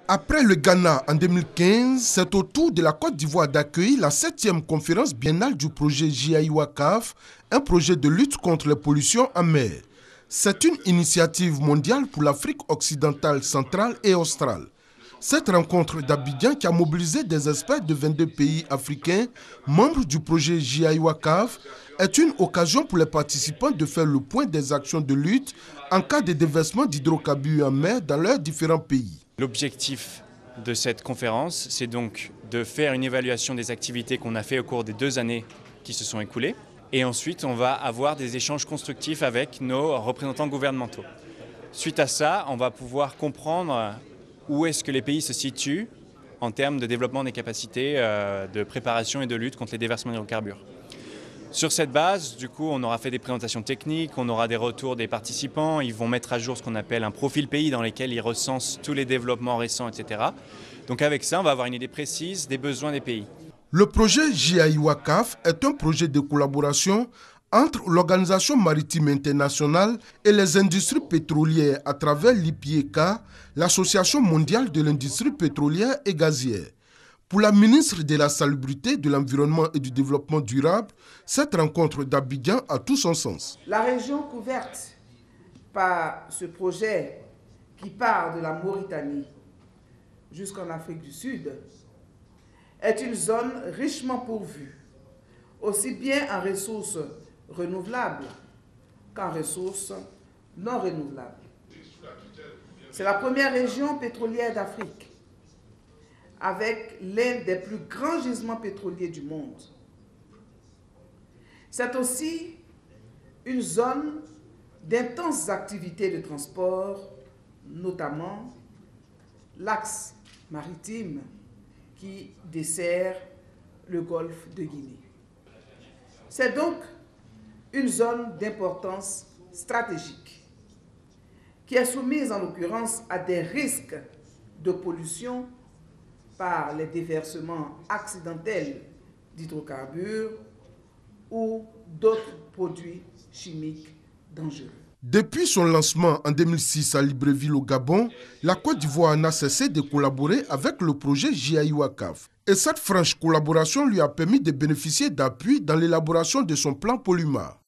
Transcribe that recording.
Après le Ghana en 2015, c'est au tour de la Côte d'Ivoire d'accueillir la 7e conférence biennale du projet JIWACAF, un projet de lutte contre les pollutions en mer. C'est une initiative mondiale pour l'Afrique occidentale, centrale et australe. Cette rencontre d'Abidjan qui a mobilisé des experts de 22 pays africains, membres du projet JIWACAF, est une occasion pour les participants de faire le point des actions de lutte en cas de déversement d'hydrocarbures en mer dans leurs différents pays. L'objectif de cette conférence, c'est donc de faire une évaluation des activités qu'on a fait au cours des 2 années qui se sont écoulées. Et ensuite, on va avoir des échanges constructifs avec nos représentants gouvernementaux. Suite à ça, on va pouvoir comprendre où est-ce que les pays se situent en termes de développement des capacités de préparation et de lutte contre les déversements d'hydrocarbures. Sur cette base, du coup, on aura fait des présentations techniques, on aura des retours des participants, ils vont mettre à jour ce qu'on appelle un profil pays dans lequel ils recensent tous les développements récents, etc. Donc avec ça, on va avoir une idée précise des besoins des pays. Le projet JIWACAF est un projet de collaboration entre l'Organisation maritime internationale et les industries pétrolières à travers l'IPIEK, l'Association mondiale de l'industrie pétrolière et gazière. Pour la ministre de la Salubrité, de l'Environnement et du Développement durable, cette rencontre d'Abidjan a tout son sens. La région couverte par ce projet qui part de la Mauritanie jusqu'en Afrique du Sud est une zone richement pourvue, aussi bien en ressources renouvelables qu'en ressources non renouvelables. C'est la première région pétrolière d'Afrique, avec l'un des plus grands gisements pétroliers du monde. C'est aussi une zone d'intenses activités de transport, notamment l'axe maritime qui dessert le golfe de Guinée. C'est donc une zone d'importance stratégique qui est soumise en l'occurrence à des risques de pollution par les déversements accidentels d'hydrocarbures ou d'autres produits chimiques dangereux. Depuis son lancement en 2006 à Libreville au Gabon, la Côte d'Ivoire n'a cessé de collaborer avec le projet JIWACAF. Et cette franche collaboration lui a permis de bénéficier d'appui dans l'élaboration de son plan Polymar.